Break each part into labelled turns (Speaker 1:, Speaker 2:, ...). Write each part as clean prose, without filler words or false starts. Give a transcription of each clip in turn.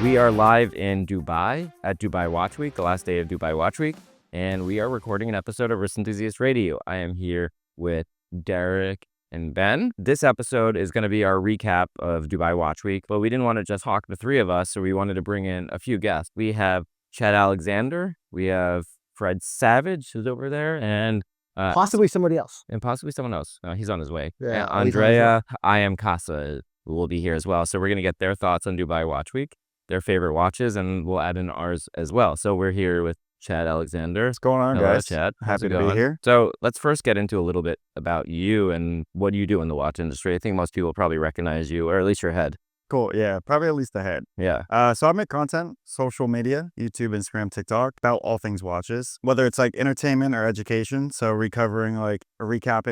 Speaker 1: We are live in Dubai at Dubai Watch Week, the last day of Dubai Watch Week, and we are recording an episode of Wrist Enthusiast Radio. I am here with Derek and Ben. This episode is going to be our recap of Dubai Watch Week, but we didn't want to just talk the three of us, so we wanted to bring in a few guests. We have Chad Alexander, we have Fred Savage, who's over there, and
Speaker 2: possibly somebody else.
Speaker 1: And possibly someone else. He's on his way.
Speaker 2: Yeah,
Speaker 1: Andrea Casalegno will be here as well, so we're going to get their thoughts on Dubai Watch Week, their favorite watches, and we'll add in ours as well. So we're here with Chad Alexander.
Speaker 3: What's going on,
Speaker 1: Hello,
Speaker 3: guys?
Speaker 1: Chad.
Speaker 3: Happy to be here.
Speaker 1: So let's first get into a little bit about you and what you do in the watch industry. I think most people probably recognize you, or at least your head.
Speaker 3: Cool. Yeah, probably at least the head.
Speaker 1: Yeah.
Speaker 3: So I make content, social media, YouTube, Instagram, TikTok, about all things watches, whether it's like entertainment or education. So recapping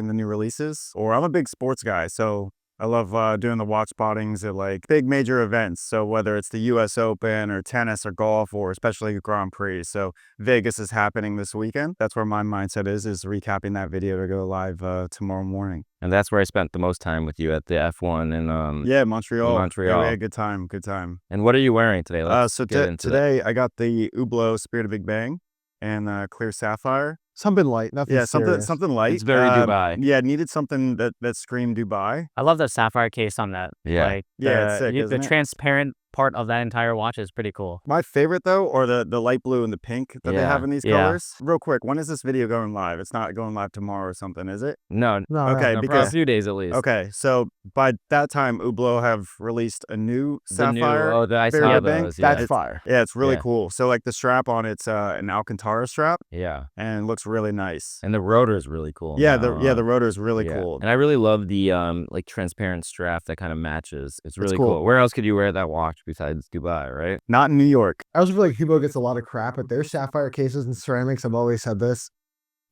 Speaker 3: the new releases, or I'm a big sports guy. So I love doing the watch spottings at like big major events. So whether it's the US Open or tennis or golf, or especially Grand Prix. So Vegas is happening this weekend. That's where my mindset is recapping that video to go live tomorrow morning.
Speaker 1: And that's where I spent the most time with you at the F1 in
Speaker 3: Montreal.
Speaker 1: Montreal.
Speaker 3: Yeah, we had a good time.
Speaker 1: And what are you wearing today?
Speaker 3: Today I got the Hublot Spirit of Big Bang and clear sapphire.
Speaker 2: Something light, nothing serious.
Speaker 3: something light.
Speaker 1: It's very Dubai.
Speaker 3: Yeah, needed something that screamed Dubai.
Speaker 4: I love the sapphire case on that.
Speaker 1: Yeah.
Speaker 3: It's sick,
Speaker 4: the
Speaker 3: isn't it?
Speaker 4: transparent part of that entire watch is pretty cool.
Speaker 3: My favorite though, or the light blue and the pink that they have in these
Speaker 4: Yeah.
Speaker 3: colors. Real quick, when is this video going live? It's not going live tomorrow or something, is it?
Speaker 1: No.
Speaker 3: Okay,
Speaker 1: No, for a
Speaker 3: because
Speaker 1: few days at least.
Speaker 3: okay, so by that time, Hublot have released a new sapphire.
Speaker 1: I
Speaker 3: Spirit
Speaker 1: saw
Speaker 3: of Big Bang.
Speaker 1: those. Yeah.
Speaker 2: That's fire.
Speaker 3: Yeah, it's really
Speaker 1: Yeah.
Speaker 3: cool. So like the strap on it's an Alcantara strap
Speaker 1: Yeah.
Speaker 3: and looks really nice.
Speaker 1: And the rotor is really cool.
Speaker 3: Yeah,
Speaker 1: now.
Speaker 3: the rotor is really
Speaker 1: Yeah.
Speaker 3: cool.
Speaker 1: And I really love the like transparent strap that kind of matches. It's really
Speaker 2: cool.
Speaker 1: cool. Where else could you wear that watch besides Dubai, right?
Speaker 3: Not in New York.
Speaker 2: I also feel like Hublot gets a lot of crap, but their sapphire cases and ceramics, I've always said this,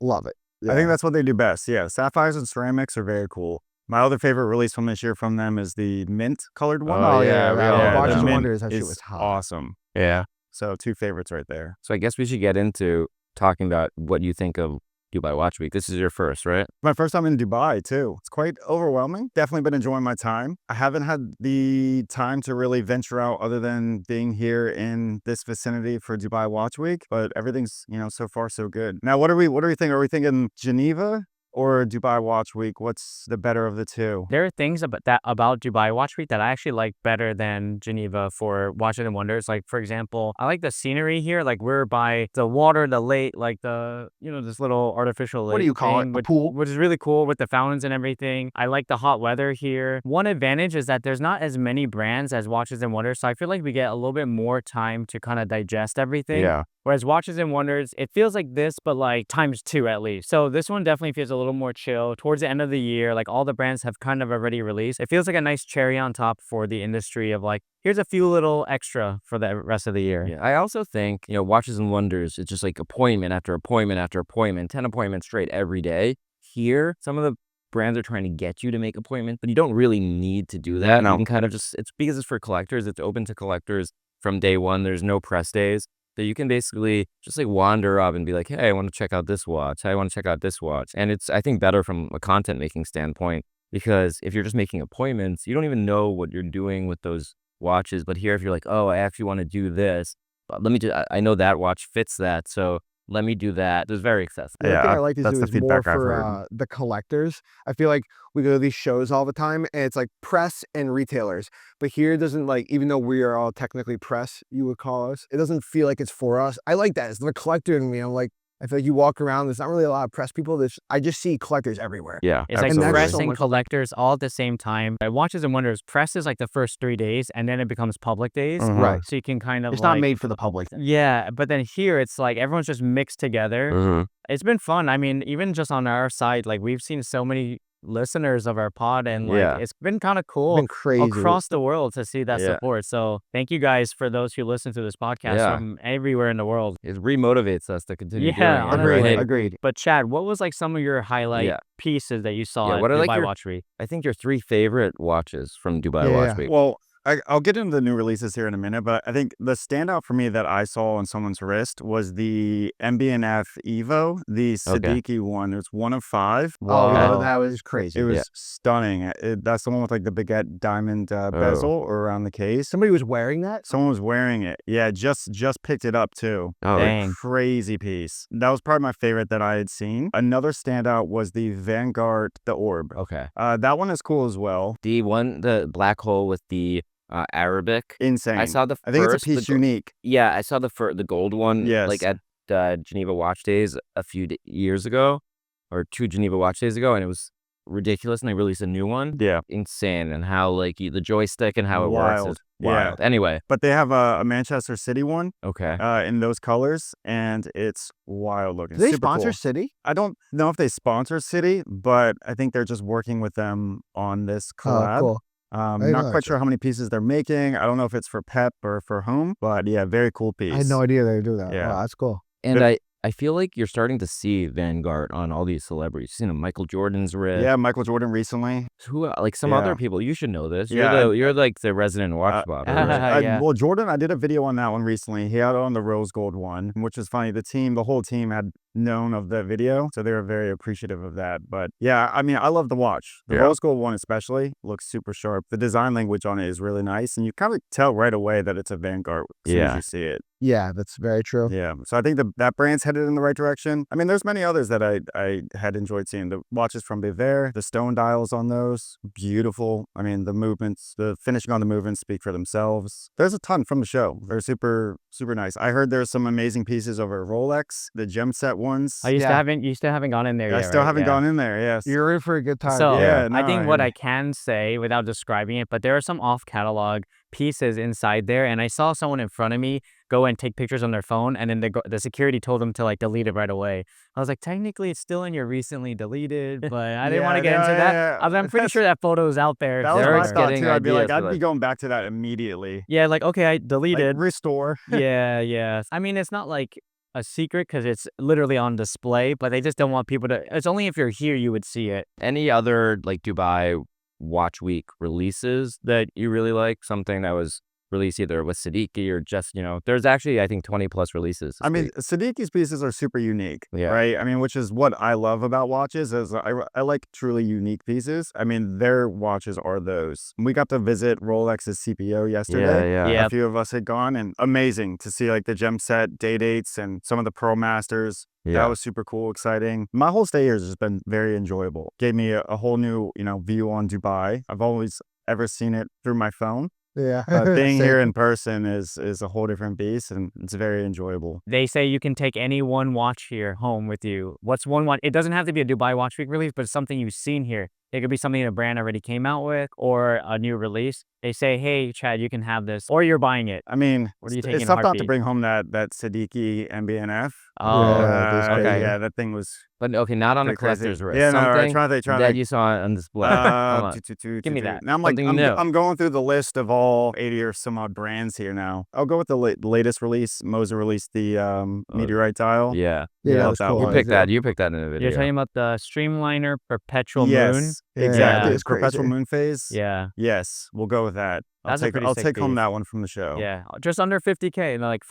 Speaker 2: love it.
Speaker 3: I think that's what they do best. Yeah, sapphires and ceramics are very cool. My other favorite release from this year from them is the mint colored one.
Speaker 1: Oh, yeah,
Speaker 2: Watches
Speaker 3: the
Speaker 2: and
Speaker 3: mint
Speaker 2: Wonders, that shit
Speaker 3: is
Speaker 2: was hot.
Speaker 3: awesome.
Speaker 1: Yeah.
Speaker 3: So two favorites right there.
Speaker 1: So I guess we should get into talking about what you think of Dubai Watch Week. This is your first, right?
Speaker 3: My first time in Dubai too. It's quite overwhelming. Definitely been enjoying my time. I haven't had the time to really venture out other than being here in this vicinity for Dubai Watch Week, but everything's, so far so good. Now, what do we think? Are we thinking Geneva or Dubai Watch Week? What's the better of the two?
Speaker 4: There are things about Dubai Watch Week that I actually like better than Geneva for Watches and Wonders. Like, for example, I like the scenery here. Like, we're by the water, the lake, like this little artificial lake.
Speaker 2: What do you call it? A pool?
Speaker 4: Which is really cool with the fountains and everything. I like the hot weather here. One advantage is that there's not as many brands as Watches and Wonders. So I feel like we get a little bit more time to kind of digest everything.
Speaker 1: Yeah.
Speaker 4: Whereas Watches and Wonders, it feels like this, but like times 2 at least. So this one definitely feels a little more chill. Towards the end of the year, like all the brands have kind of already released. It feels like a nice cherry on top for the industry of like, here's a few little extra for the rest of the year.
Speaker 1: Yeah. I also think, Watches and Wonders, it's just like appointment after appointment after appointment, 10 appointments straight every day. Here, some of the brands are trying to get you to make appointments, but you don't really need to do that.
Speaker 3: No.
Speaker 1: You can kind of it's because it's for collectors. It's open to collectors from day one. There's no press days. So you can basically just like wander up and be like, hey, I want to check out this watch. Hey, I want to check out this watch. And it's, I think, better from a content making standpoint, because if you're just making appointments, you don't even know what you're doing with those watches. But here, if you're like, oh, I actually want to do this, but I know that watch fits that. So let me do that. It's very accessible.
Speaker 2: The thing I like to
Speaker 3: that's
Speaker 2: do
Speaker 3: the
Speaker 2: is more
Speaker 3: feedback I've
Speaker 2: for
Speaker 3: heard.
Speaker 2: the collectors. I feel like we go to these shows all the time and it's like press and retailers. But here it doesn't, like, even though we are all technically press, you would call us, it doesn't feel like it's for us. I like that. It's the collector in me. I'm like, I feel like you walk around, there's not really a lot of press people. I just see collectors everywhere.
Speaker 1: Yeah.
Speaker 4: It's
Speaker 1: absolutely.
Speaker 4: like
Speaker 2: that's
Speaker 4: press
Speaker 2: so
Speaker 4: and
Speaker 2: much-
Speaker 4: collectors all at the same time. At Watches and Wonders, press is like the first 3 days, and then it becomes public days.
Speaker 3: Mhm.
Speaker 2: Right.
Speaker 4: So you can kind of
Speaker 2: It's not made for the public.
Speaker 4: Yeah, but then here it's like everyone's just mixed together.
Speaker 1: Mhm.
Speaker 4: It's been fun. I mean, even just on our side, like we've seen so many listeners of our pod, and like
Speaker 1: Yeah.
Speaker 4: it's been kind of cool
Speaker 2: It's been crazy.
Speaker 4: across the world to see that
Speaker 1: Yeah.
Speaker 4: support. So thank you guys for those who listen to this podcast
Speaker 1: Yeah.
Speaker 4: from everywhere in the world.
Speaker 1: It remotivates us to continue
Speaker 4: Yeah,
Speaker 1: doing it.
Speaker 4: honestly.
Speaker 1: right?
Speaker 2: Agreed.
Speaker 4: But Chad, what was like some of your highlight
Speaker 1: Yeah.
Speaker 4: pieces that you saw
Speaker 1: Yeah,
Speaker 4: at
Speaker 1: what are, like,
Speaker 4: Dubai
Speaker 1: your-
Speaker 4: Watch Week?
Speaker 1: I think your 3 favorite watches from Dubai
Speaker 2: Yeah.
Speaker 1: Watch Week.
Speaker 3: Well, I'll get into the new releases here in a minute, but I think the standout for me that I saw on someone's wrist was the MB&F Evo, the
Speaker 1: Okay.
Speaker 3: Siddiqui one. It's 1 of 5.
Speaker 2: Oh,
Speaker 1: Wow.
Speaker 2: that was crazy.
Speaker 3: It was
Speaker 1: Yeah.
Speaker 3: stunning. That's the one with like the baguette diamond bezel around the case.
Speaker 2: Somebody was wearing that?
Speaker 3: Someone was wearing it. Yeah, just picked it up too.
Speaker 1: Oh,
Speaker 4: Dang.
Speaker 3: Crazy piece. That was probably my favorite that I had seen. Another standout was the Vanguard, the Orb.
Speaker 1: okay.
Speaker 3: That one is cool as well.
Speaker 1: The black hole with the Arabic.
Speaker 3: Insane.
Speaker 1: I saw the
Speaker 3: I think it's a
Speaker 1: first, the
Speaker 3: piece
Speaker 1: go-
Speaker 3: unique.
Speaker 1: Yeah, I saw the gold one,
Speaker 3: Yes.
Speaker 1: like at Geneva Watch Days a few years ago, or 2 Geneva Watch Days ago, and it was ridiculous. And they released a new one.
Speaker 3: Yeah.
Speaker 1: Insane, and how like the joystick and how it works
Speaker 3: Wild.
Speaker 1: is wild. Anyway,
Speaker 3: But they have a Manchester City one
Speaker 1: okay.
Speaker 3: in those colors, and it's wild looking.
Speaker 2: Do they
Speaker 3: Super
Speaker 2: sponsor
Speaker 3: cool.
Speaker 2: City?
Speaker 3: I don't know if they sponsor City, but I think they're just working with them on this collab.
Speaker 2: Oh, cool. I didn't
Speaker 3: Not
Speaker 2: know
Speaker 3: quite
Speaker 2: that.
Speaker 3: sure how many pieces they're making. I don't know if it's for Pep or for whom, but yeah, very cool piece.
Speaker 2: I had no idea they would do that.
Speaker 3: Yeah.
Speaker 2: Wow, that's cool.
Speaker 1: And
Speaker 3: If-
Speaker 1: I feel like you're starting to see Vanguard on all these celebrities. You know, Michael Jordan's wrist.
Speaker 3: Yeah, Michael Jordan recently.
Speaker 1: Who like some
Speaker 3: Yeah.
Speaker 1: other people? You should know this.
Speaker 3: Yeah,
Speaker 1: You're like the resident watch bobber, right?
Speaker 4: Yeah.
Speaker 3: Well, Jordan, I did a video on that one recently. He had it on the rose gold one, which is funny. The whole team had known of the video, so they were very appreciative of that. But yeah, I mean, I love the watch. The rose gold one especially looks super sharp. The design language on it is really nice, and you kind of tell right away that it's a Vanguard as soon as
Speaker 1: Yeah.
Speaker 3: you see it.
Speaker 2: Yeah, that's very true.
Speaker 3: Yeah, so I think that brand's headed in the right direction. I mean, there's many others that I had enjoyed seeing. The watches from Biver, the stone dials on those, beautiful. I mean, the movements, the finishing on the movements speak for themselves. There's a ton from the show. They're super, super nice. I heard there's some amazing pieces over at Rolex, the gem set ones.
Speaker 4: Oh, you
Speaker 2: Yeah.
Speaker 4: still haven't gone in there yet.
Speaker 3: I still
Speaker 4: right?
Speaker 3: haven't
Speaker 4: Yeah.
Speaker 3: gone in there. Yes.
Speaker 2: You're in for a good time.
Speaker 4: So
Speaker 3: Yeah,
Speaker 4: I
Speaker 3: no,
Speaker 4: think what
Speaker 3: I-
Speaker 4: I can say without describing it, but there are some off catalog pieces inside there, and I saw someone in front of me go and take pictures on their phone, and then the security told them to like delete it right away. I was like, technically it's still in your recently deleted, but I didn't want to get into that. I'm pretty sure that photo is out there.
Speaker 3: That was
Speaker 1: They're
Speaker 3: my
Speaker 1: Derek's
Speaker 3: thought
Speaker 1: getting
Speaker 3: too. I'd be like,
Speaker 1: ideas for,
Speaker 3: I'd be
Speaker 1: like-
Speaker 3: going back to that immediately.
Speaker 4: Yeah, like okay, I
Speaker 3: Like,
Speaker 4: deleted.
Speaker 3: restore.
Speaker 4: Yeah. I mean, it's not like a secret because it's literally on display, but they just don't want people to. It's only if you're here you would see it.
Speaker 1: Any other like Dubai Watch Week releases that you really like? Something that was released either with Siddiqui or just, there's actually, I think, 20 plus releases.
Speaker 3: I mean, Siddiqui's pieces are super unique,
Speaker 1: Yeah.
Speaker 3: right? I mean, which is what I love about watches is I like truly unique pieces. I mean, their watches are those. We got to visit Rolex's CPO yesterday.
Speaker 1: Yeah.
Speaker 3: A few of us had gone, and amazing to see like the gem set day dates and some of the Pearl Masters.
Speaker 1: Yeah.
Speaker 3: That was super cool, exciting. My whole stay here has just been very enjoyable. Gave me a whole new, view on Dubai. I've always ever seen it through my phone.
Speaker 2: Yeah.
Speaker 3: Being
Speaker 2: Same.
Speaker 3: here in person is a whole different beast, and it's very enjoyable.
Speaker 4: They say you can take any one watch here home with you. What's one watch? It doesn't have to be a Dubai Watch Week release, but it's something you've seen here. It could be something a brand already came out with or a new release. They say, hey, Chad, you can have this, or you're buying it.
Speaker 3: I mean,
Speaker 4: What are you
Speaker 3: it's
Speaker 4: taking in
Speaker 3: tough not to
Speaker 4: heartbeat?
Speaker 3: bring home that Siddiqui MB&F.
Speaker 4: Oh,
Speaker 2: that's crazy.
Speaker 4: okay.
Speaker 3: Yeah, that thing was
Speaker 1: But okay, not on a
Speaker 3: pretty crazy.
Speaker 1: collector's wrist.
Speaker 3: Yeah, no,
Speaker 1: Something
Speaker 3: try that.
Speaker 1: that you saw on display. Hold on.
Speaker 4: Give me that.
Speaker 3: Now I'm like,
Speaker 1: Something new.
Speaker 3: I'm going through the list of all 80 or some odd brands here now. I'll go with the latest release. Moser released the Meteorite dial.
Speaker 1: Yeah.
Speaker 2: Yeah,
Speaker 3: love
Speaker 2: that's
Speaker 3: that
Speaker 2: cool.
Speaker 3: one.
Speaker 1: You picked that. You picked that in the video.
Speaker 4: You're talking about the Streamliner Perpetual
Speaker 3: Yes,
Speaker 4: Moon?
Speaker 2: Yeah,
Speaker 3: exactly.
Speaker 2: it's
Speaker 3: Perpetual
Speaker 2: crazy.
Speaker 3: Moon phase.
Speaker 4: Yeah.
Speaker 3: Yes, we'll go with that.
Speaker 4: That's a pretty
Speaker 3: I'll
Speaker 4: sick
Speaker 3: take home
Speaker 4: piece.
Speaker 3: that one from the show.
Speaker 4: Yeah. Just under 50K, like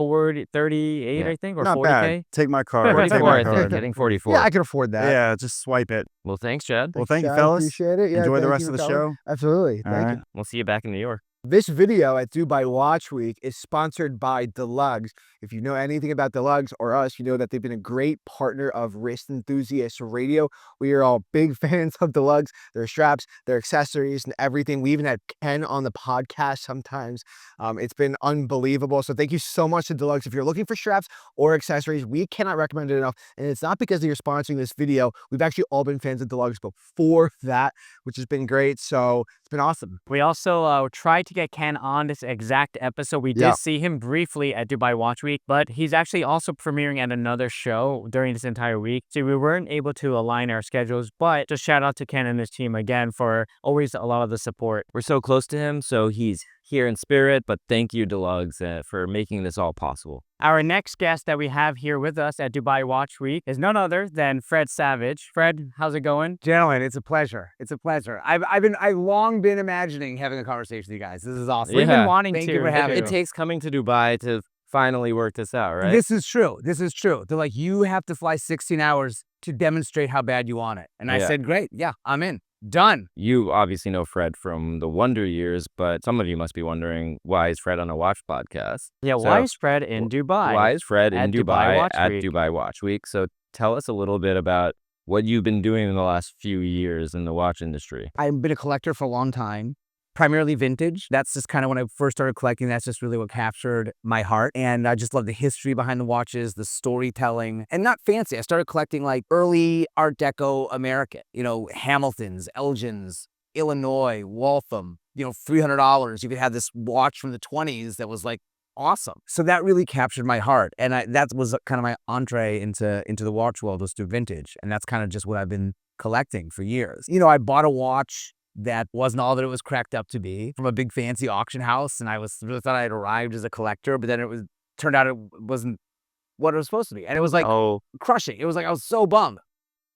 Speaker 4: 38,
Speaker 1: Yeah.
Speaker 4: I think, or
Speaker 3: Not
Speaker 4: 40K.
Speaker 3: bad. Take my card. Take
Speaker 1: 44,
Speaker 3: my
Speaker 1: I think.
Speaker 3: card.
Speaker 1: Getting 44.
Speaker 2: Yeah, I can afford that.
Speaker 3: Yeah, just swipe it.
Speaker 1: Well, thanks, Chad.
Speaker 3: Well, thank you,
Speaker 2: Chad,
Speaker 3: fellas.
Speaker 2: Appreciate it. Yeah,
Speaker 3: Enjoy the
Speaker 2: thank
Speaker 3: rest
Speaker 2: you
Speaker 3: of the
Speaker 2: for coming.
Speaker 3: show.
Speaker 2: Absolutely.
Speaker 3: All
Speaker 2: Thank
Speaker 3: right.
Speaker 2: you.
Speaker 1: We'll see you back in New York.
Speaker 2: This video at Dubai Watch Week is sponsored by Deluxe. If you know anything about Deluxe or us, you know that they've been a great partner of Wrist Enthusiast Radio. We are all big fans of Deluxe, their straps, their accessories, and everything. We even had Ken on the podcast sometimes. It's been unbelievable. So thank you so much to Deluxe. If you're looking for straps or accessories, we cannot recommend it enough. And it's not because you're sponsoring this video. We've actually all been fans of Deluxe before that, which has been great. So it's been awesome.
Speaker 4: We also tried to get Ken on this exact episode. We did
Speaker 2: Yeah.
Speaker 4: see him briefly at Dubai Watch Week, but he's actually also premiering at another show during this entire week. So we weren't able to align our schedules, but just shout out to Ken and his team again for always a lot of the support.
Speaker 1: We're so close to him, so he's here in spirit, but thank you, Deluxe, for making this all possible.
Speaker 4: Our next guest that we have here with us at Dubai Watch Week is none other than Fred Savage. Fred, how's it going?
Speaker 5: Gentlemen, it's a pleasure. It's a pleasure. I've long been imagining having a conversation with you guys. This is awesome.
Speaker 4: We've been wanting
Speaker 5: Thank
Speaker 4: to.
Speaker 5: you for having
Speaker 1: It
Speaker 5: me.
Speaker 1: takes coming to Dubai to finally work this out, right?
Speaker 5: This is true. This is true. They're like, you have to fly 16 hours to demonstrate how bad you want it. And I
Speaker 1: Yeah.
Speaker 5: said, great. Yeah, I'm in. Done.
Speaker 1: You obviously know Fred from the Wonder Years, but some of you must be wondering, why is Fred on a watch podcast?
Speaker 4: Yeah,
Speaker 1: So,
Speaker 4: why is Fred in Dubai?
Speaker 1: Why is Fred
Speaker 4: at
Speaker 1: in
Speaker 4: Dubai
Speaker 1: Dubai
Speaker 4: Watch
Speaker 1: at
Speaker 4: Week?
Speaker 1: Dubai Watch Week? So tell us a little bit about what you've been doing in the last few years in the watch industry.
Speaker 5: I've been a collector for a long time, primarily vintage. That's just kind of when I first started collecting. That's just really what captured my heart. And I just love the history behind the watches, the storytelling, and not fancy. I started collecting like early Art Deco American, Hamiltons, Elgins, Illinois, Waltham, $300. You could have this watch from the 20s that was like awesome. So that really captured my heart. And that was kind of my entree into the watch world, was through vintage. And that's kind of just what I've been collecting for years. I bought a watch that wasn't all that it was cracked up to be from a big fancy auction house. And I really thought I had arrived as a collector, but then turned out it wasn't what it was supposed to be. And it was like crushing. It was like, I was so bummed.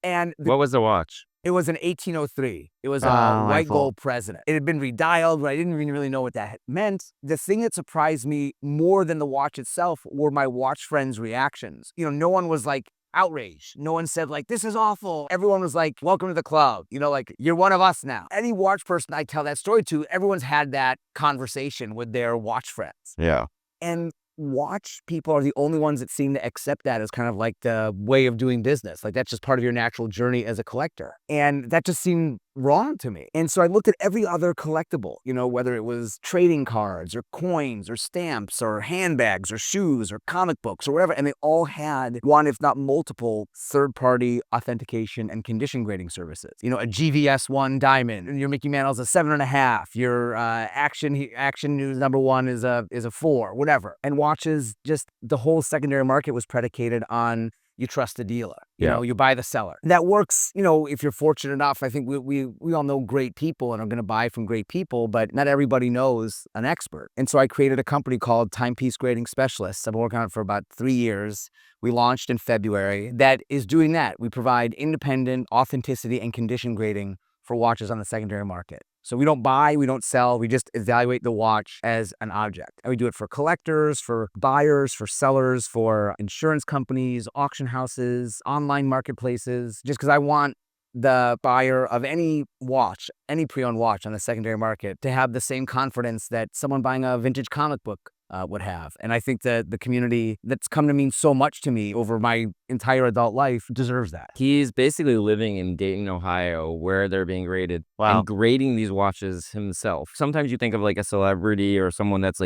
Speaker 5: And
Speaker 1: What was the watch?
Speaker 5: it was an 1803. It was a
Speaker 4: my
Speaker 5: white
Speaker 4: fault.
Speaker 5: gold president. It had been redialed, but I didn't even really know what that meant. The thing that surprised me more than the watch itself were my watch friends' reactions. No one was like outraged. No one said like, this is awful. Everyone was like, welcome to the club. Like, you're one of us now. Any watch person I tell that story to, everyone's had that conversation with their watch friends.
Speaker 1: Yeah.
Speaker 5: And watch people are the only ones that seem to accept that as kind of like the way of doing business. Like, that's just part of your natural journey as a collector. And that just seemed wrong to me. And so I looked at every other collectible, whether it was trading cards or coins or stamps or handbags or shoes or comic books or whatever. And they all had one, if not multiple, third-party authentication and condition grading services. A GVS1 diamond, and your Mickey Mantle's a 7.5. Your Action News #1 is a 4, whatever. And watches, just the whole secondary market was predicated on you trust the dealer. You buy the seller. That works, if you're fortunate enough. I think we all know great people and are going to buy from great people, but not everybody knows an expert. And so I created a company called Timepiece Grading Specialists. I've been working on it for about 3 years. We launched in February. That is doing that. We provide independent authenticity and condition grading for watches on the secondary market. So we don't buy, we don't sell, we just evaluate the watch as an object. And we do it for collectors, for buyers, for sellers, for insurance companies, auction houses, online marketplaces, just because I want the buyer of any watch, any pre-owned watch on the secondary market, to have the same confidence that someone buying a vintage comic book would have. And I think that the community that's come to mean so much to me over my entire adult life deserves that.
Speaker 1: He's basically living in Dayton, Ohio, where they're being graded
Speaker 4: Wow.
Speaker 1: and grading these watches himself. Sometimes you think of like a celebrity or someone that's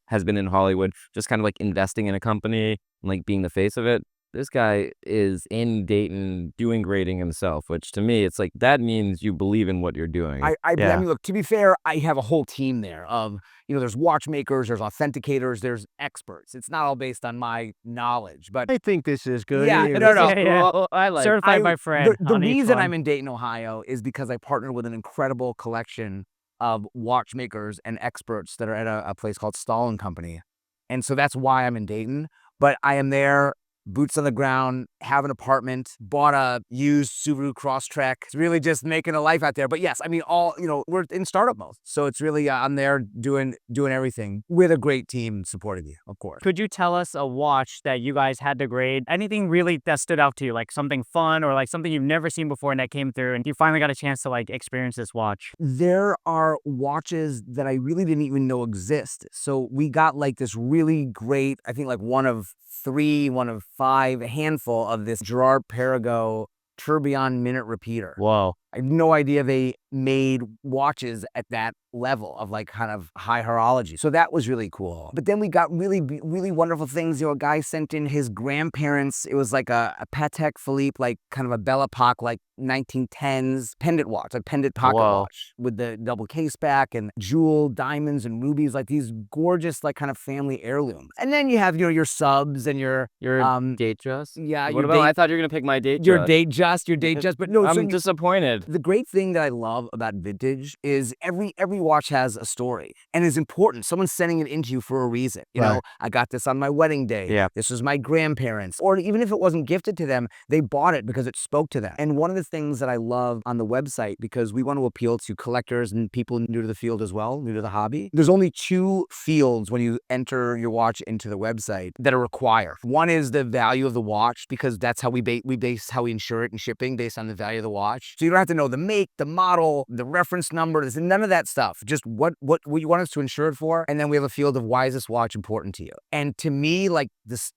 Speaker 1: has been in Hollywood, just kind of like investing in a company and like being the face of it. This guy is in Dayton doing grading himself, which to me, it's like, that means you believe in what you're doing.
Speaker 5: I mean, look, to be fair, I have a whole team there of, there's watchmakers, there's authenticators, there's experts. It's not all based on my knowledge, but
Speaker 2: I think this is good.
Speaker 5: Yeah,
Speaker 2: Anyway.
Speaker 5: no.
Speaker 4: Yeah.
Speaker 1: I like
Speaker 4: Certified by Fred.
Speaker 5: The
Speaker 4: on each
Speaker 5: reason
Speaker 4: one.
Speaker 5: I'm in Dayton, Ohio is because I partnered with an incredible collection of watchmakers and experts that are at a place called Stahl & Company. And so that's why I'm in Dayton. But I am there, boots on the ground, have an apartment, bought a used Subaru Crosstrek. It's really just making a life out there. But yes, I mean, we're in startup mode. So it's really, I'm there doing everything with a great team supporting you, of course.
Speaker 4: Could you tell us a watch that you guys had to grade? Anything really that stood out to you, like something fun or like something you've never seen before and that came through and you finally got a chance to like experience this watch?
Speaker 5: There are watches that I really didn't even know exist. So we got like this really great, I think like one of 3, one of 5, a handful of this Gerard Perregaux Tourbillon minute repeater.
Speaker 4: Whoa.
Speaker 5: I had no idea they made watches at that level of like kind of high horology. So that was really cool. But then we got really, really wonderful things. A guy sent in his grandparents. It was like a Patek Philippe, like kind of a Belle Epoque, like 1910s pendant watch, a pendant pocket watch with the double case back and jeweled diamonds and rubies, like these gorgeous, like kind of family heirlooms. And then you have your subs and your
Speaker 1: date just?
Speaker 5: yeah,
Speaker 1: What
Speaker 5: your
Speaker 1: about,
Speaker 5: date,
Speaker 1: I thought you were going to pick my date
Speaker 5: your
Speaker 1: just.
Speaker 5: date just, but no,
Speaker 1: I'm disappointed. good.
Speaker 5: The great thing that I love about vintage is every watch has a story and is important. Someone's sending it into you for a reason. You know,
Speaker 2: Right.
Speaker 5: I got this on my wedding day.
Speaker 4: Yeah.
Speaker 5: This was my grandparents. Or even if it wasn't gifted to them, they bought it because it spoke to them. And one of the things that I love on the website, because we want to appeal to collectors and people new to the field as well, new to the hobby, there's only 2 fields when you enter your watch into the website that are required. One is the value of the watch, because that's how we base how we insure it and shipping based on the value of the watch. So you don't have to know the make, the model, the reference number. There's none of that stuff. Just what you want us to insure it for. And then we have a field of why is this watch important to you? And to me, like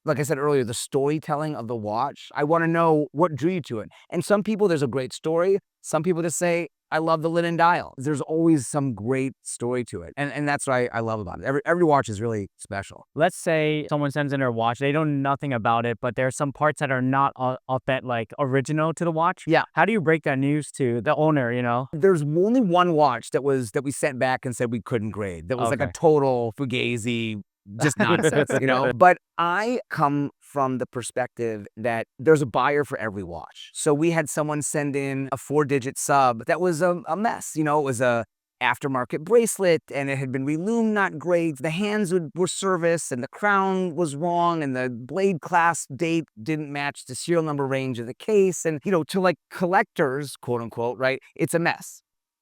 Speaker 5: I said earlier, the storytelling of the watch, I want to know what drew you to it. And some people, there's a great story. Some people just say, I love the linen dial. There's always some great story to it. And that's what I love about it. Every watch is really special.
Speaker 4: Let's say someone sends in their watch. They know nothing about it, but there are some parts that are not authentic, like original to the watch.
Speaker 5: Yeah.
Speaker 4: How do you break that news to the owner, you know?
Speaker 5: There's only one watch that we sent back and said we couldn't grade. That was like a
Speaker 4: Okay.
Speaker 5: total fugazi, just nonsense, you know? But I come from the perspective that there's a buyer for every watch. So we had someone send in a 4-digit sub that was a mess. You know, it was a aftermarket bracelet and it had been reloomed not great. The hands were serviced and the crown was wrong and the blade class date didn't match the serial number range of the case. And, you know, to like collectors, quote unquote, right? It's a mess.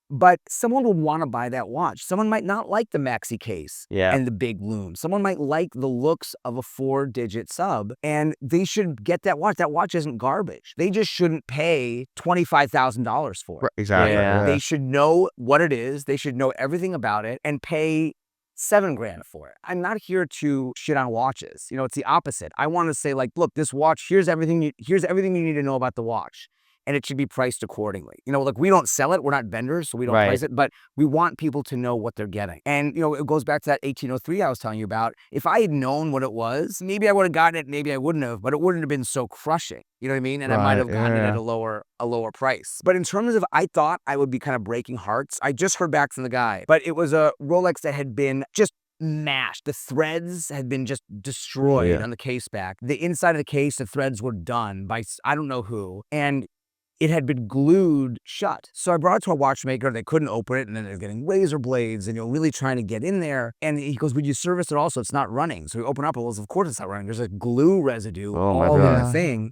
Speaker 5: But someone will want to buy that watch. Someone might not like the maxi case and the big loom. Someone might like the looks of a 4-digit sub, and they should get that watch. That watch isn't garbage. They just shouldn't pay $25,000 for it.
Speaker 3: Exactly.
Speaker 4: Yeah.
Speaker 5: They should know what it is. They should know everything about it and pay $7,000 for it. I'm not here to shit on watches. You know, it's the opposite. I want to say, like, look, this watch, here's everything you need to know about the watch. And it should be priced accordingly. You know, like, we don't sell it. We're not vendors, so we don't price it. But we want people to know what they're getting. And, you know, it goes back to that 1803 I was telling you about. If I had known what it was, maybe I would have gotten it, maybe I wouldn't have. But it wouldn't have been so crushing. You know what I mean? And I might have gotten it at a lower price. But in terms of, I thought I would be kind of breaking hearts. I just heard back from the guy. But it was a Rolex that had been just mashed. The threads had been just destroyed on the case back. The inside of the case, the threads were done by I don't know who. And it had been glued shut. So I brought it to a watchmaker. They couldn't open it, and then they're getting razor blades, and you're really trying to get in there. And he goes, would you service it also? It's not running. So we open up, and of course it's not running. There's a glue residue all in the thing.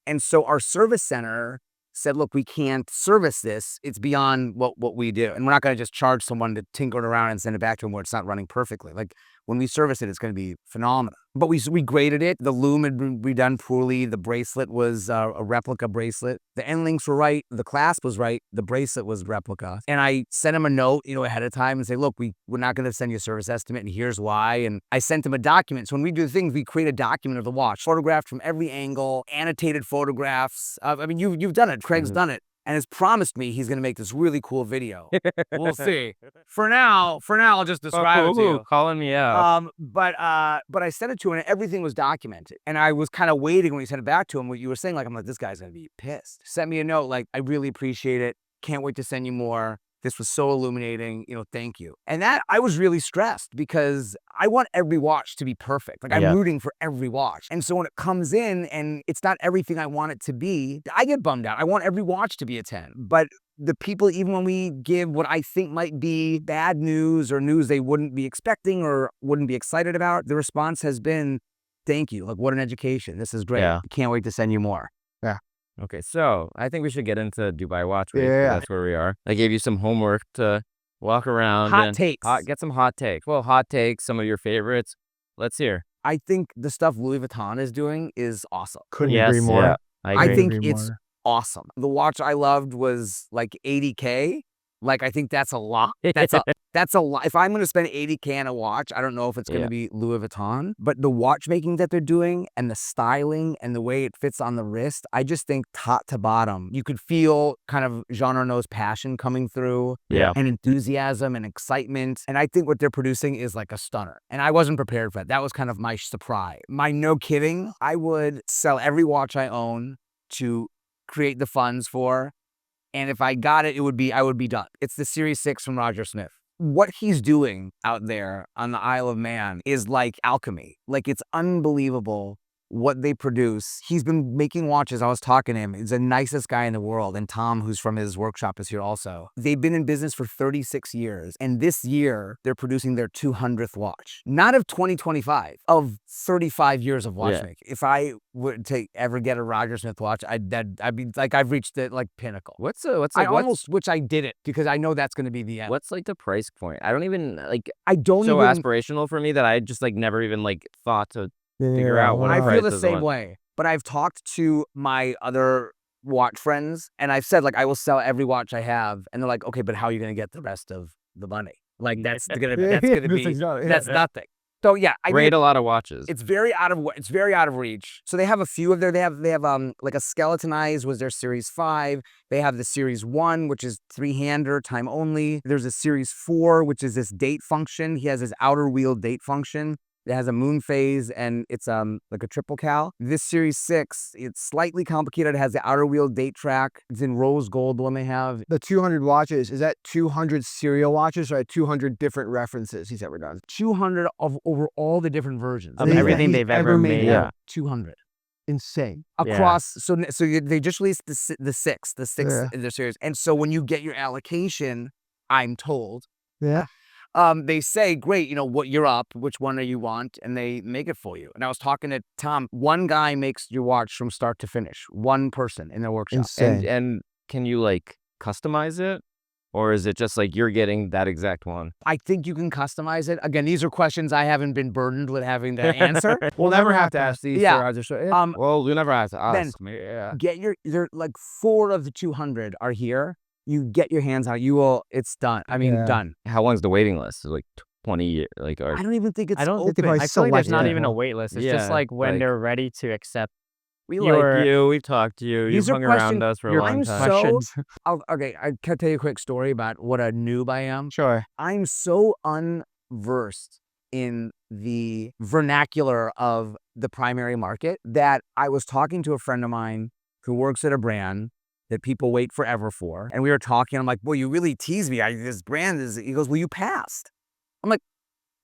Speaker 5: And so our service center said, look, we can't service this. It's beyond what we do. And we're not going to just charge someone to tinker it around and send it back to them where it's not running perfectly. Like, when we service it, it's going to be phenomenal. But we graded it. The loom had been redone poorly. The bracelet was a replica bracelet. The end links were right. The clasp was right. The bracelet was replica. And I sent him a note, you know, ahead of time and say, look, we're not going to send you a service estimate, and here's why. And I sent him a document. So when we do things, we create a document of the watch, photographed from every angle, annotated photographs. I mean, you've done it. Craig's done it. And has promised me he's going to make this really cool video. We'll see. For now, I'll just describe it to you.
Speaker 1: Calling me out.
Speaker 5: But I sent it to him, and everything was documented. And I was kind of waiting when he sent it back to him. What you were saying, like, I'm like, this guy's going to be pissed. Sent me a note, like, I really appreciate it. Can't wait to send you more. This was so illuminating, you know, thank you. And that, I was really stressed because I want every watch to be perfect. Like, I'm rooting for every watch. And so when it comes in and it's not everything I want it to be, I get bummed out. I want every watch to be a 10. But the people, even when we give what I think might be bad news or news they wouldn't be expecting or wouldn't be excited about, the response has been, thank you. Like, what an education. This is great.
Speaker 1: Yeah.
Speaker 5: Can't wait to send you more.
Speaker 1: Okay, so I think we should get into Dubai Watch Week. That's where we are. I gave you some homework to walk around.
Speaker 5: Hot takes.
Speaker 1: Get some hot takes. Well, hot takes, some of your favorites. Let's hear.
Speaker 5: I think the stuff Louis Vuitton is doing is awesome.
Speaker 2: Couldn't agree more.
Speaker 1: Yeah, I
Speaker 5: think
Speaker 2: agree
Speaker 5: it's
Speaker 2: more.
Speaker 5: awesome. The watch I loved was like $80K. Like, I think that's a lot. That's a lot. If I'm going to spend $80K on a watch, I don't know if it's going to be Louis Vuitton. But the watchmaking that they're doing and the styling and the way it fits on the wrist, I just think top to bottom, you could feel kind of Jean Arnault's passion coming through. And enthusiasm and excitement. And I think what they're producing is like a stunner. And I wasn't prepared for that. That was kind of my surprise. My no kidding, I would sell every watch I own to create the funds for. And if I got it, I would be done. It's the Series 6 from Roger Smith. What he's doing out there on the Isle of Man is like alchemy. Like, it's unbelievable what they produce. He's been making watches. I was talking to him. He's the nicest guy in the world. And Tom, who's from his workshop, is here also. They've been in business for 36 years. And this year, they're producing their 200th watch. Not of 2025, of 35 years of watchmaking. If I would ever get a Roger Smith watch, I'd be like, I've reached the like pinnacle. I almost wish I didn't, because I know that's going to be the end.
Speaker 1: What's like the price point? I don't even like.
Speaker 5: I don't
Speaker 1: so
Speaker 5: even
Speaker 1: aspirational for me that I just like never even like thought to figure out what
Speaker 5: I
Speaker 1: price
Speaker 5: feel the
Speaker 1: is
Speaker 5: same
Speaker 1: on.
Speaker 5: way. But I've talked to my other watch friends, and I've said, like, I will sell every watch I have, and they're like, okay, but how are you going to get the rest of the money? Like, that's gonna be that's nothing. So yeah, I
Speaker 1: Rate a lot of watches.
Speaker 5: It's very out of reach. So they have a few of their. They have like a skeletonized was their Series 5. They have the Series 1, which is 3-hander, time only. There's a Series 4, which is this date function. He has his outer wheel date function. It has a moon phase, and it's like a triple cal. This Series 6, it's slightly complicated. It has the outer wheel date track. It's in rose gold, the one they have.
Speaker 2: The 200 watches, is that 200 serial watches or 200 different references he's ever done?
Speaker 5: 200 of over all the different versions.
Speaker 4: Of everything they've ever made.
Speaker 1: Yeah.
Speaker 5: 200.
Speaker 2: Insane.
Speaker 5: Across, they just released the sixth in their series. And so when you get your allocation, I'm told,
Speaker 2: Yeah.
Speaker 5: they say, great, you know, what you're up, which one do you want? And they make it for you. And I was talking to Tom, one guy makes your watch from start to finish, one person in their workshop.
Speaker 2: Insane.
Speaker 1: And can you like customize it? Or is it just like you're getting that exact one?
Speaker 5: I think you can customize it. Again, these are questions I haven't been burdened with having to answer.
Speaker 2: We'll never have to ask these.
Speaker 5: Yeah.
Speaker 1: Well, you never have to ask
Speaker 5: Ben,
Speaker 1: me. Yeah.
Speaker 5: There like 4 of the 200 are here. You get your hands on it. It's done. I mean, done.
Speaker 1: How long's the waiting list? Like 20 years? Like, or
Speaker 5: I don't even think it's
Speaker 4: I don't
Speaker 5: open.
Speaker 2: probably
Speaker 4: I feel like there's not
Speaker 2: select
Speaker 4: even
Speaker 2: it.
Speaker 4: a wait list. It's
Speaker 1: Yeah,
Speaker 4: just like when
Speaker 1: like-
Speaker 4: they're ready to accept.
Speaker 1: we
Speaker 4: Your-
Speaker 1: like you. We've talked to you.
Speaker 5: These
Speaker 1: You've
Speaker 5: are
Speaker 1: hung around
Speaker 5: questions-
Speaker 1: us for a
Speaker 5: your-
Speaker 1: long
Speaker 5: I'm
Speaker 1: time.
Speaker 5: so-
Speaker 4: questions.
Speaker 5: Okay, I can tell you a quick story about what a noob I am.
Speaker 2: Sure.
Speaker 5: I'm so unversed in the vernacular of the primary market that I was talking to a friend of mine who works at a brand that people wait forever for. And we were talking. I'm like, boy, you really tease me. This brand is, he goes, well, you passed. I'm like,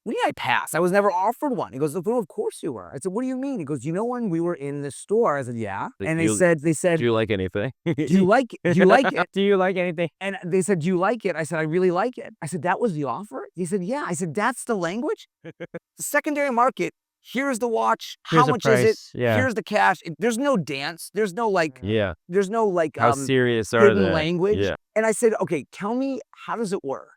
Speaker 5: what do you mean I passed? I was never offered one. He goes, well, of course you were. I said, what do you mean? He goes, you know when we were in the store? I said, yeah.
Speaker 1: Like,
Speaker 5: And
Speaker 1: do you-
Speaker 5: they said,
Speaker 1: Do you like anything?
Speaker 5: do you like it? Do you like it?
Speaker 4: Do you like anything?
Speaker 5: And they said, do you like it? I said, I really like it. I said, that was the offer? He said, yeah. I said, that's the language? The secondary market, here's the watch.
Speaker 4: Here's
Speaker 5: How
Speaker 4: the
Speaker 5: much is it?
Speaker 4: price, yeah.
Speaker 5: Here's the cash. There's no dance. There's no
Speaker 1: Yeah.
Speaker 5: like
Speaker 1: How serious are
Speaker 5: hidden
Speaker 1: they?
Speaker 5: language.
Speaker 1: Yeah.
Speaker 5: And I said, okay, tell me, how does it work?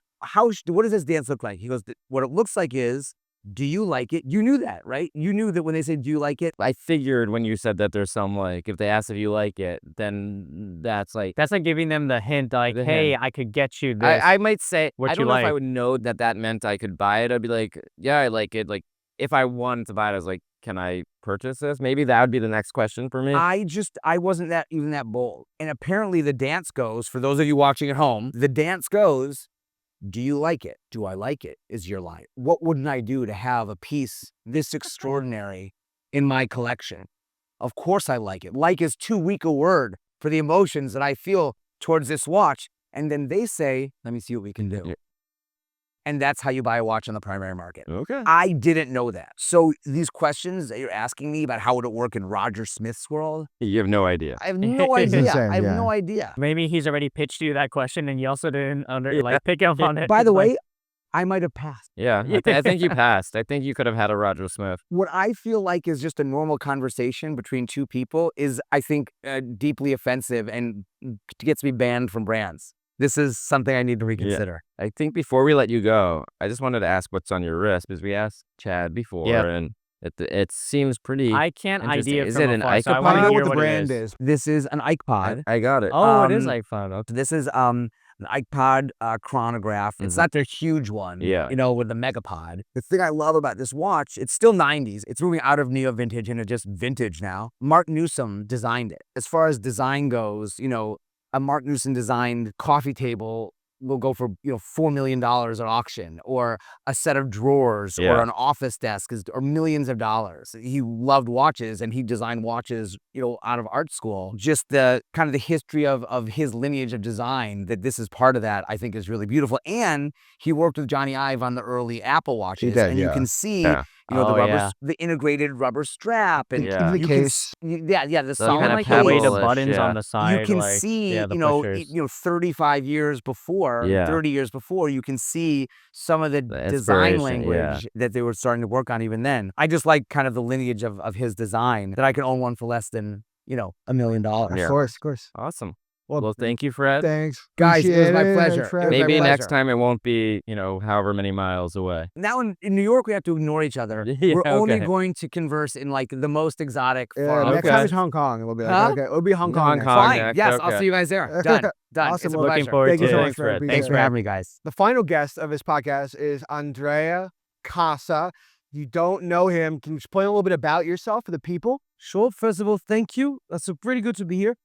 Speaker 5: What does this dance look like? He goes, what it looks like is, do you like it? You knew that, right? You knew that when they said, do you like it?
Speaker 1: I figured when you said that there's some like, if they ask if you like it, then that's like,
Speaker 4: That's like giving them the hint, like,
Speaker 1: The
Speaker 4: hey,
Speaker 1: hint.
Speaker 4: I could get you this.
Speaker 1: I might say,
Speaker 4: what
Speaker 1: I
Speaker 4: you
Speaker 1: don't know if I
Speaker 4: like.
Speaker 1: would know that meant I could buy it. I'd be like, yeah, I like it. Like, if I wanted to buy it, I was like, can I purchase this? Maybe that would be the next question for me.
Speaker 5: I wasn't even that bold. And apparently the dance goes, for those of you watching at home, the dance goes, do you like it? Do I like it? Is your line. What wouldn't I do to have a piece this extraordinary in my collection? Of course I like it. Like is too weak a word for the emotions that I feel towards this watch. And then they say, let me see what we can do.
Speaker 1: Yeah.
Speaker 5: And that's how you buy a watch on the primary market.
Speaker 1: Okay.
Speaker 5: I didn't know that. So these questions that you're asking me about how would it work in Roger Smith's world,
Speaker 1: You have no idea.
Speaker 5: I have no idea.
Speaker 2: insane,
Speaker 5: I have
Speaker 2: yeah.
Speaker 5: no idea.
Speaker 4: Maybe he's already pitched you that question and you also didn't pick up on it.
Speaker 5: By the
Speaker 4: Like,
Speaker 5: way, I might have passed.
Speaker 1: Yeah. I think you passed. I think you could have had a Roger Smith.
Speaker 5: What I feel like is just a normal conversation between two people is, I think, deeply offensive and gets me banned from brands. This is something I need to reconsider.
Speaker 1: I think before we let you go, I just wanted to ask what's on your wrist because we asked Chad before
Speaker 4: Yep.
Speaker 1: and it seems pretty.
Speaker 4: I can't
Speaker 1: Interesting.
Speaker 4: idea
Speaker 1: Is
Speaker 4: from
Speaker 1: it an
Speaker 4: afar, so I
Speaker 1: Icopod?
Speaker 4: want
Speaker 2: I
Speaker 4: to
Speaker 2: know
Speaker 4: hear
Speaker 2: what the
Speaker 4: what
Speaker 2: brand
Speaker 4: it is.
Speaker 2: is.
Speaker 5: This is an iPod.
Speaker 1: I got it.
Speaker 4: Oh, it is
Speaker 5: Um,
Speaker 4: iPod. Okay.
Speaker 5: This is an iPod chronograph. It's
Speaker 1: Mhm.
Speaker 5: not their huge one,
Speaker 1: Yeah.
Speaker 5: with the Megapod. The thing I love about this watch, it's still 90s. It's moving out of neo vintage into just vintage now. Mark Newsom designed it. As far as design goes, a Mark Newsom designed coffee table will go for $4 million at auction, or a set of drawers, or
Speaker 1: Yeah.
Speaker 5: an office desk or millions of dollars. He loved watches, and he designed watches out of art school. Just the kind of the history of his lineage of design, that this is part of that, I think is really beautiful. And he worked with Johnny Ive on the early Apple watches,
Speaker 2: did,
Speaker 5: and you
Speaker 2: yeah.
Speaker 5: can see
Speaker 1: Yeah.
Speaker 5: You know,
Speaker 4: Oh, yeah.
Speaker 5: the integrated rubber strap, and
Speaker 1: Yeah.
Speaker 2: The
Speaker 5: you
Speaker 2: case.
Speaker 5: the
Speaker 1: The
Speaker 5: solid
Speaker 1: kinda
Speaker 4: Like
Speaker 5: case.
Speaker 4: the way the
Speaker 1: pebble-ish,
Speaker 4: buttons on
Speaker 1: yeah.
Speaker 4: the
Speaker 5: You
Speaker 4: side,
Speaker 5: can
Speaker 4: like,
Speaker 5: see,
Speaker 4: yeah, the
Speaker 5: you know,
Speaker 4: pushers.
Speaker 5: 35 years before,
Speaker 1: Yeah.
Speaker 5: 30 years before, you can see some of the
Speaker 1: The
Speaker 5: design
Speaker 1: inspiration, yeah.
Speaker 5: language that they were starting to work on even then. I just like kind of the lineage of his design, that I can own one for less than, $1 million.
Speaker 2: Of
Speaker 1: Yeah.
Speaker 2: course, of course.
Speaker 1: Awesome.
Speaker 2: Well,
Speaker 1: Well, thank you, Fred.
Speaker 2: thanks.
Speaker 5: Guys, it was
Speaker 2: Appreciate
Speaker 5: my
Speaker 2: it.
Speaker 5: pleasure.
Speaker 2: Thanks, Fred.
Speaker 5: It was my
Speaker 1: Maybe next
Speaker 5: pleasure.
Speaker 1: time it won't be, however many miles away.
Speaker 5: Now in New York, we have to ignore each other.
Speaker 1: Yeah,
Speaker 5: We're only
Speaker 1: okay.
Speaker 5: going to converse in like the most exotic
Speaker 2: Yeah,
Speaker 5: far
Speaker 2: next
Speaker 1: Okay.
Speaker 2: time it's Hong Kong. And we'll be like,
Speaker 5: Huh?
Speaker 2: okay, it'll be Hong Kong.
Speaker 1: Hong
Speaker 2: next
Speaker 1: Kong.
Speaker 2: time.
Speaker 5: Fine.
Speaker 1: next,
Speaker 5: Yes, I'll
Speaker 1: okay.
Speaker 5: see you guys there. Done. Done.
Speaker 2: Awesome.
Speaker 5: It's a
Speaker 2: Well,
Speaker 4: Looking
Speaker 5: pleasure.
Speaker 4: forward
Speaker 2: Thank you
Speaker 4: to
Speaker 2: so
Speaker 4: it.
Speaker 2: much,
Speaker 1: Thanks,
Speaker 2: Fred.
Speaker 1: Fred.
Speaker 2: Being
Speaker 5: Thanks for
Speaker 2: here.
Speaker 5: having me, guys.
Speaker 2: The final guest of this podcast is Andrea Casa. You don't know him. Can you explain a little bit about yourself for the people?
Speaker 6: Sure. First of all, thank you. That's pretty good to be here.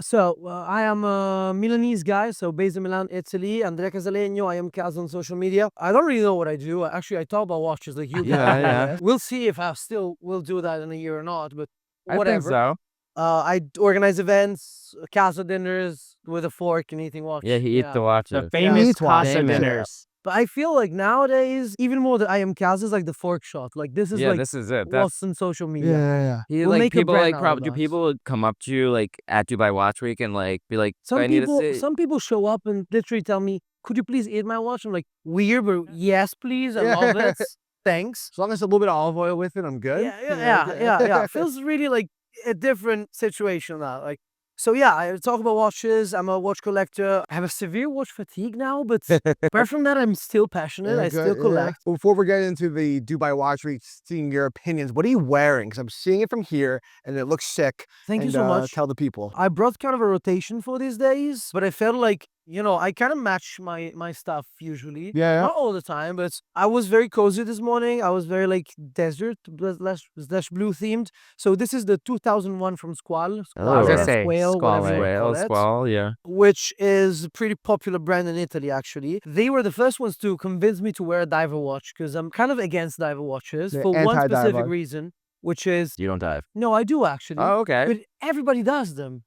Speaker 6: So, I am a Milanese guy, so based in Milan, Italy. Andrea Casalegno. I am Cas on social media. I don't really know what I do. Actually, I talk about watches like you guys.
Speaker 1: Yeah,
Speaker 6: more or
Speaker 1: yeah.
Speaker 6: less. We'll see if I still will do that in a year or not, but
Speaker 1: I think
Speaker 6: whatever.
Speaker 1: so.
Speaker 6: I organize events, casa dinners with a fork and eating watch.
Speaker 1: Yeah, he eats
Speaker 6: Yeah.
Speaker 1: the
Speaker 4: The
Speaker 1: watches.
Speaker 4: famous
Speaker 2: Meat
Speaker 4: casa
Speaker 1: famous.
Speaker 4: dinners.
Speaker 6: But I feel like nowadays, even more than I am casa is like the fork shot. Like this is
Speaker 1: Yeah,
Speaker 6: like
Speaker 1: this is it. That's
Speaker 6: what's on social media.
Speaker 2: Yeah.
Speaker 1: he,
Speaker 6: We'll
Speaker 1: like
Speaker 6: make a
Speaker 1: people
Speaker 6: brand
Speaker 1: like
Speaker 6: out
Speaker 1: probably
Speaker 6: of
Speaker 1: do
Speaker 6: us.
Speaker 1: people come up to you like at Dubai Watch Week and like be like,
Speaker 6: Some
Speaker 1: I need to
Speaker 6: people,
Speaker 1: see.
Speaker 6: some people show up and literally tell me, "Could you please eat my watch?" I'm like, "Weird, but yes, please. I love it. Thanks."
Speaker 2: As long as a little bit of olive oil with it, I'm good.
Speaker 6: Yeah. Feels really like a different situation now. Like, so yeah, I talk about watches. I'm a watch collector. I have a severe watch fatigue now, but apart from that, I'm still passionate.
Speaker 2: Yeah,
Speaker 6: I
Speaker 2: good,
Speaker 6: still
Speaker 2: yeah.
Speaker 6: collect.
Speaker 2: Before we get into the Dubai Watch Week, seeing your opinions, what are you wearing? Because I'm seeing it from here and it looks sick.
Speaker 6: Thank you
Speaker 2: And,
Speaker 6: so much.
Speaker 2: Tell the people.
Speaker 6: I brought kind of a rotation for these days, but I felt like, I kind of match my stuff usually.
Speaker 2: Yeah.
Speaker 6: Not all the time, but I was very cozy this morning. I was very like desert slash blue themed. So this is the 2001 from Squall.
Speaker 1: Oh. I was gonna
Speaker 4: say,
Speaker 6: Squale, whatever you
Speaker 4: Squale.
Speaker 6: call
Speaker 1: Whale,
Speaker 6: it,
Speaker 1: squall, yeah.
Speaker 6: which is a pretty popular brand in Italy, actually. They were the first ones to convince me to wear a diver watch because I'm kind of against diver watches
Speaker 2: The
Speaker 6: for one specific
Speaker 2: anti-diver.
Speaker 6: reason, which is,
Speaker 1: You don't dive.
Speaker 6: no, I do actually,
Speaker 1: Oh, okay.
Speaker 6: but everybody does them.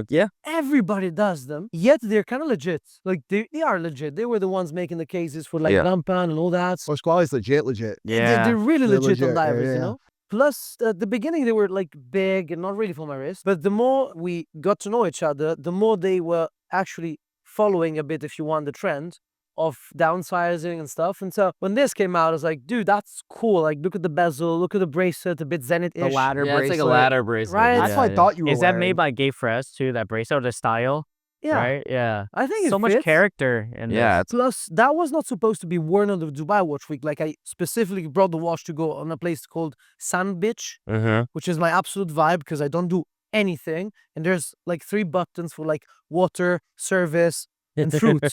Speaker 1: Yeah.
Speaker 6: Everybody does them, yet they're kind of legit. Like they are legit. They were the ones making the cases for like
Speaker 1: Yeah.
Speaker 6: Rampan and all that.
Speaker 2: Oh, Squall is legit.
Speaker 6: They're really
Speaker 2: They're
Speaker 6: legit on
Speaker 2: legit, yeah,
Speaker 6: divers,
Speaker 2: yeah.
Speaker 6: Plus, at the beginning, they were like big and not really for my wrist. But the more we got to know each other, the more they were actually following a bit, if you want, the trend of downsizing and stuff. And so when this came out, I was like, dude, that's cool. Like, look at the bezel, look at the bracelet, a bit Zenith-ish.
Speaker 2: The ladder
Speaker 1: Yeah, it's
Speaker 2: bracelet.
Speaker 1: like a ladder bracelet.
Speaker 6: Right?
Speaker 2: That's
Speaker 1: yeah,
Speaker 2: what I
Speaker 1: yeah.
Speaker 2: thought you were
Speaker 4: Is that
Speaker 2: wearing.
Speaker 4: made by Gay Fresh too? That bracelet, the style,
Speaker 6: Yeah,
Speaker 4: right? Yeah.
Speaker 6: I think
Speaker 4: So
Speaker 6: it
Speaker 4: much
Speaker 6: fits.
Speaker 4: character in
Speaker 1: Yeah,
Speaker 4: this.
Speaker 1: it's
Speaker 6: Plus, that was not supposed to be worn on the Dubai Watch Week. Like, I specifically brought the watch to go on a place called Sand Beach, which is my absolute vibe because I don't do anything. And there's like 3 buttons for like water, service, and fruit.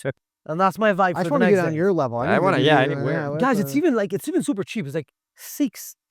Speaker 6: And that's my vibe
Speaker 2: I
Speaker 6: for
Speaker 2: just
Speaker 6: the
Speaker 2: want to
Speaker 6: next
Speaker 2: get on
Speaker 6: day.
Speaker 2: your level.
Speaker 1: I
Speaker 2: need to
Speaker 1: wanna-
Speaker 2: be-
Speaker 1: yeah, anywhere.
Speaker 6: Guys, it's even super cheap. It's like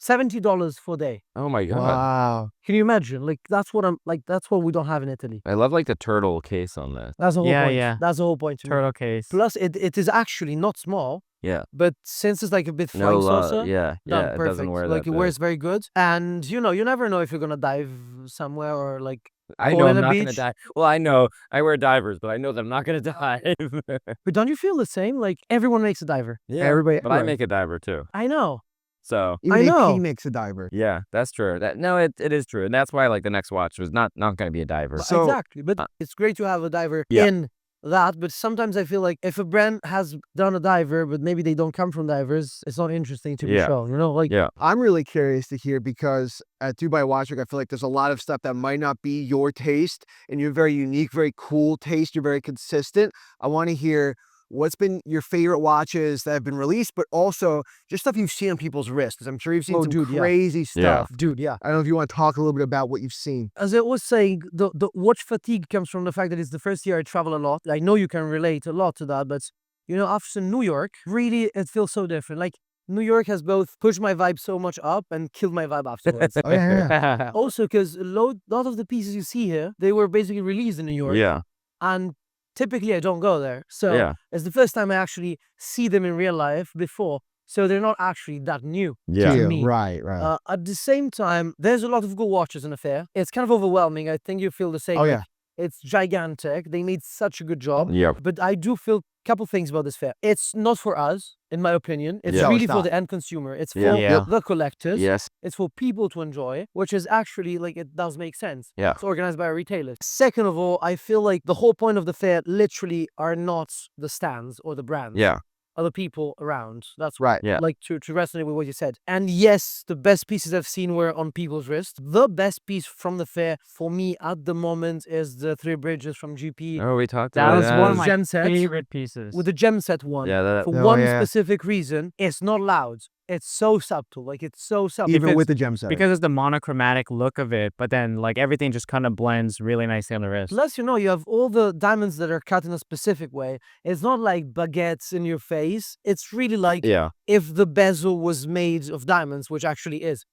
Speaker 6: $70 for a day.
Speaker 1: Oh my god.
Speaker 2: Wow.
Speaker 6: Can you imagine? Like, that's what we don't have in Italy.
Speaker 1: I love like the turtle case on this.
Speaker 6: That's the whole
Speaker 4: Yeah,
Speaker 6: point.
Speaker 4: yeah.
Speaker 6: That's the whole point to me.
Speaker 4: Turtle case.
Speaker 6: Plus, it is actually not small,
Speaker 1: Yeah.
Speaker 6: but since it's like a bit
Speaker 1: No,
Speaker 6: flying saucer,
Speaker 1: yeah,
Speaker 6: done,
Speaker 1: yeah. It
Speaker 6: perfect.
Speaker 1: doesn't wear
Speaker 6: like
Speaker 1: that
Speaker 6: it
Speaker 1: big.
Speaker 6: wears very good, and you never know if you're gonna dive somewhere or like.
Speaker 1: I
Speaker 6: fall
Speaker 1: know
Speaker 6: in
Speaker 1: I'm
Speaker 6: a
Speaker 1: not gonna
Speaker 6: beach.
Speaker 1: die. Well, I know I wear divers, but I know that I'm not gonna dive.
Speaker 6: But don't you feel the same? Like everyone makes a diver.
Speaker 1: Yeah,
Speaker 2: Everybody-
Speaker 1: but I
Speaker 2: right.
Speaker 1: make a diver too.
Speaker 6: I know.
Speaker 1: So
Speaker 2: Even
Speaker 6: I
Speaker 2: AP
Speaker 6: know.
Speaker 2: makes a diver.
Speaker 1: yeah, that's true. It is true, and that's why like the next watch was not gonna be a diver.
Speaker 6: But
Speaker 2: So-
Speaker 6: exactly. But it's great to have a diver
Speaker 1: Yeah.
Speaker 6: in that. But sometimes I feel like if a brand has done a diver, but maybe they don't come from divers, it's not interesting to be
Speaker 1: Yeah.
Speaker 6: shown. Like
Speaker 1: Yeah.
Speaker 2: I'm really curious to hear because at Dubai Watch Week, I feel like there's a lot of stuff that might not be your taste, and you're very unique, very cool taste. You're very consistent. I want to hear what's been your favorite watches that have been released, but also just stuff you've seen on people's wrists. Because I'm sure you've seen
Speaker 6: Oh,
Speaker 2: some
Speaker 6: dude, yeah.
Speaker 2: crazy
Speaker 1: Yeah.
Speaker 2: stuff.
Speaker 6: dude, yeah.
Speaker 2: I don't know if you want to talk a little bit about what you've seen.
Speaker 6: As I was saying, the watch fatigue comes from the fact that it's the first year I travel a lot. I know you can relate a lot to that, but after New York, really it feels so different. Like New York has both pushed my vibe so much up and killed my vibe afterwards.
Speaker 2: Oh, yeah.
Speaker 6: Also, because a lot of the pieces you see here, they were basically released in New York.
Speaker 1: Yeah.
Speaker 6: And typically I don't go there. So
Speaker 1: Yeah.
Speaker 6: it's the first time I actually see them in real life before. So they're not actually that new.
Speaker 1: Yeah.
Speaker 6: To me.
Speaker 2: Right.
Speaker 6: At the same time, there's a lot of good watches in the fair. It's kind of overwhelming. I think you feel the same.
Speaker 2: Oh,
Speaker 6: Like,
Speaker 2: yeah.
Speaker 6: It's gigantic. They made such a good job.
Speaker 1: Yep.
Speaker 6: But I do feel a couple things about this fair. It's not for us, in my opinion. It's
Speaker 1: Yeah. No,
Speaker 6: really
Speaker 2: it's
Speaker 6: for
Speaker 2: not.
Speaker 6: the end consumer. It's for
Speaker 1: Yeah.
Speaker 6: the collectors.
Speaker 1: Yes.
Speaker 6: It's for people to enjoy, which is actually like it does make sense.
Speaker 1: Yeah.
Speaker 6: It's organized by a retailer. Second of all, I feel like the whole point of the fair literally are not the stands or the brands.
Speaker 1: Yeah.
Speaker 6: Other people around. That's
Speaker 2: Right.
Speaker 1: Yeah.
Speaker 6: like to resonate with what you said. And yes, the best pieces I've seen were on people's wrist. The best piece from the fair for me at the moment is the Three Bridges from GP.
Speaker 1: Oh, we talked
Speaker 4: That
Speaker 1: about
Speaker 4: was
Speaker 1: that.
Speaker 4: one of my
Speaker 6: Gem set
Speaker 4: favorite pieces.
Speaker 6: with the gem set one.
Speaker 1: Yeah, that.
Speaker 6: For
Speaker 2: Oh,
Speaker 6: one
Speaker 2: yeah.
Speaker 6: specific reason, it's not loud. It's so subtle. Like it's so subtle.
Speaker 2: Even
Speaker 4: it's-
Speaker 2: with the gem set.
Speaker 4: because it's the monochromatic look of it, but then like everything just kind of blends really nicely on the wrist.
Speaker 6: Plus, you have all the diamonds that are cut in a specific way. It's not like baguettes in your face. It's really like
Speaker 1: Yeah.
Speaker 6: if the bezel was made of diamonds, which actually is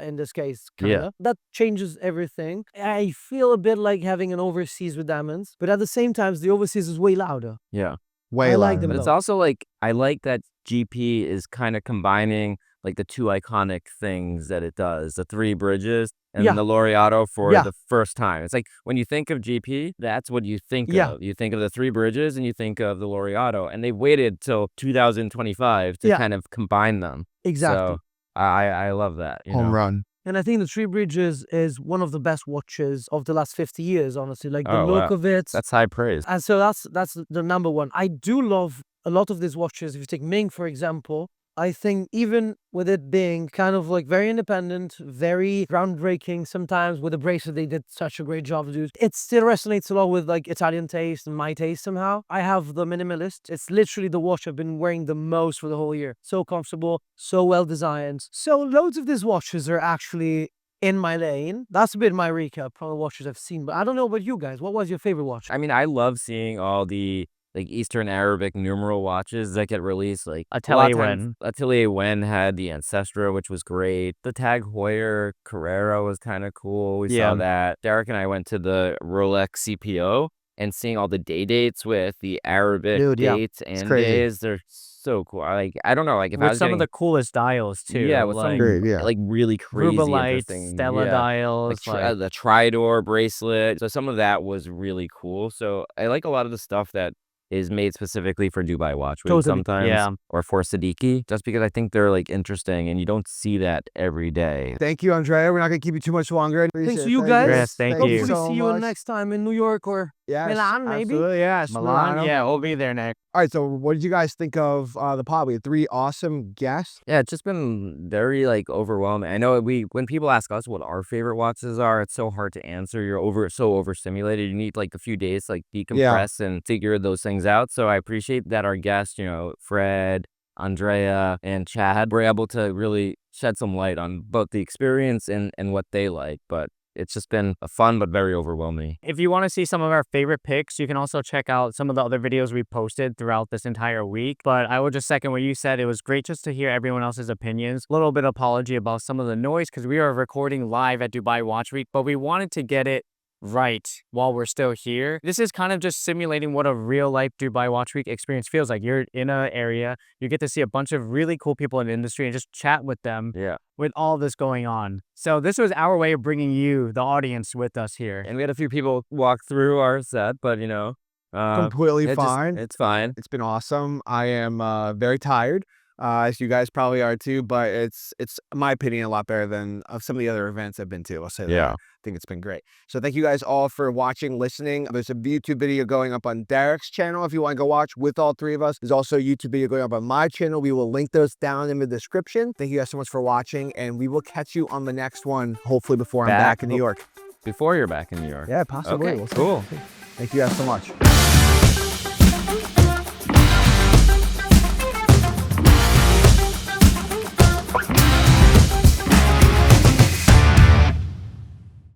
Speaker 6: in this case, kinda. That changes everything. I feel a bit like having an overseas with diamonds, but at the same time, the overseas is way louder.
Speaker 1: Yeah.
Speaker 2: Way
Speaker 6: I like
Speaker 2: louder.
Speaker 6: them
Speaker 1: But it's
Speaker 6: though.
Speaker 1: also like I like that GP is kind of combining like the two iconic things that it does, the Three Bridges and
Speaker 6: Yeah.
Speaker 1: the Laureato for
Speaker 6: Yeah.
Speaker 1: the first time. It's like when you think of GP, that's what you think
Speaker 6: Yeah.
Speaker 1: of. You think of the Three Bridges and you think of the Laureato, and they waited till 2025 to
Speaker 6: Yeah.
Speaker 1: kind of combine them.
Speaker 6: Exactly.
Speaker 1: So I love that. You
Speaker 2: Home
Speaker 1: know?
Speaker 2: run.
Speaker 6: And I think the Three Bridges is one of the best watches of the last 50 years, honestly. Like the
Speaker 1: Oh,
Speaker 6: look
Speaker 1: wow.
Speaker 6: of it.
Speaker 1: That's high praise.
Speaker 6: And so that's the number one. I do love a lot of these watches. If you take Ming, for example, I think even with it being kind of like very independent, very groundbreaking sometimes with the bracelet, they did such a great job, dude. It still resonates a lot with like Italian taste and my taste somehow. I have the Minimalist. It's literally the watch I've been wearing the most for the whole year. So comfortable, so well designed. So loads of these watches are actually in my lane. That's a bit my recap from the watches I've seen. But I don't know about you guys. What was your favorite watch?
Speaker 1: I mean, I love seeing all the like Eastern Arabic numeral watches that get released. Like a lot of times, Atelier Wen had the Ancestra, which was great. The Tag Heuer Carrera was kind of cool. We saw that. Derek and I went to the Rolex CPO and seeing all the day dates with the Arabic dates and
Speaker 2: crazy.
Speaker 1: days. They're so cool. I don't know, like if I
Speaker 4: with
Speaker 1: was
Speaker 4: some
Speaker 1: getting,
Speaker 4: of the coolest dials too.
Speaker 1: yeah, with
Speaker 4: like
Speaker 1: some
Speaker 2: Great, yeah.
Speaker 1: like really crazy
Speaker 4: Rubelite,
Speaker 1: interesting
Speaker 4: Stella dials.
Speaker 1: like the Tridor bracelet. So some of that was really cool. So I like a lot of the stuff that is made specifically for Dubai Watch Week sometimes, or for Siddiqui, just because I think they're like interesting and you don't see that every day.
Speaker 2: Thank you, Andrea. We're not going to keep you too much longer.
Speaker 6: Thanks to you guys.
Speaker 4: Yes, thank you.
Speaker 6: Hopefully see you next time in New York or
Speaker 2: Yes,
Speaker 6: Milan, maybe?
Speaker 2: Absolutely, yes.
Speaker 4: Milan, yeah, we'll be there next.
Speaker 2: All right, so what did you guys think of the pod? We had 3 awesome guests.
Speaker 1: Yeah, it's just been very like overwhelming. I know when people ask us what our favorite watches are, it's so hard to answer. You're so overstimulated. You need like a few days to like decompress and figure those things out. So I appreciate that our guests, Fred, Andrea, and Chad were able to really shed some light on both the experience and what they like. But it's just been a fun but very overwhelming.
Speaker 4: If you want to see some of our favorite picks, you can also check out some of the other videos we posted throughout this entire week. But I will just second what you said. It was great just to hear everyone else's opinions. A little bit of apology about some of the noise because we are recording live at Dubai Watch Week, but we wanted to get it right while we're still here. This is kind of just simulating what a real life Dubai Watch Week experience feels like. You're in an area, you get to see a bunch of really cool people in the industry and just chat with them with all this going on. So this was our way of bringing you, the audience, with us here.
Speaker 1: And we had a few people walk through our set, but
Speaker 2: Completely fine.
Speaker 1: It's fine.
Speaker 2: It's been awesome. I am very tired, as you guys probably are too, but it's in my opinion a lot better than of some of the other events I've been to. I'll say that.
Speaker 1: Yeah.
Speaker 2: I think it's been great. So thank you guys all for watching, listening. There's a YouTube video going up on Derek's channel if you want to go watch with all 3 of us. There's also a YouTube video going up on my channel. We will link those down in the description. Thank you guys so much for watching, and we will catch you on the next one, hopefully before I'm back in New York.
Speaker 1: Before you're back in New York.
Speaker 2: Yeah, possibly.
Speaker 1: Okay,
Speaker 2: We'll see.
Speaker 1: cool.
Speaker 2: Thank you guys so much.